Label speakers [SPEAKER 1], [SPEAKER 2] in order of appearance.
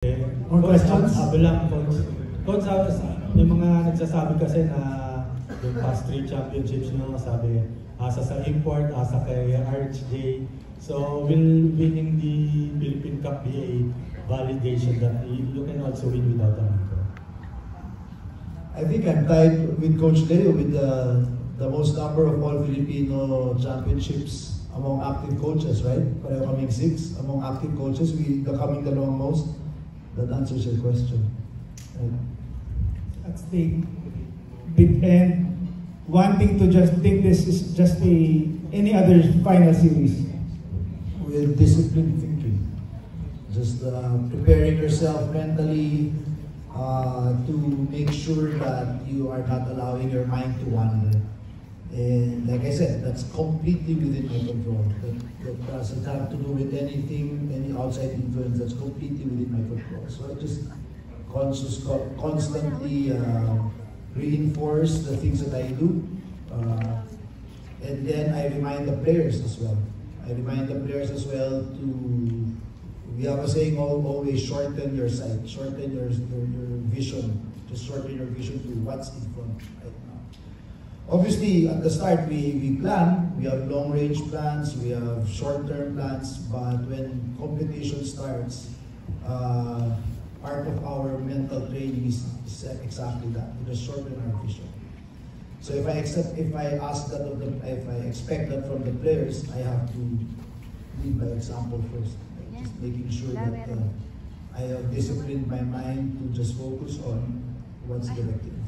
[SPEAKER 1] More questions?
[SPEAKER 2] Bilang coach. Coach, may mga nagsasabi kasi na yung past 3 championships nyo, sabi, asa sa import, asa kay RHJ. So, will winning the Philippine Cup be a validation that you can also win without a mentor?
[SPEAKER 1] I think I'm tied with Coach Leo with the most number of all Filipino championships among active coaches, right? Pareho kaming 6 among active coaches. We becoming the most. That answers your question. Right?
[SPEAKER 3] That's the big end. Wanting to just think this is just any other final series.
[SPEAKER 1] With disciplined thinking. Just preparing yourself mentally to make sure that you are not allowing your mind to wander. And like I said, that's completely within my control. That doesn't have to do with anything, any outside influence. That's completely within my control. So I just constantly reinforce the things that I do. And then I remind the players as well. We have a saying always, shorten your sight, shorten your vision. Just shorten your vision to what's in front right now. Obviously, at the start, we plan. We have long-range plans, we have short-term plans, but when competition starts, part of our mental training is exactly that, to just shorten our vision. So if I expect that from the players, I have to lead by example first. Right? Just making sure that I have disciplined my mind to just focus on what's directed.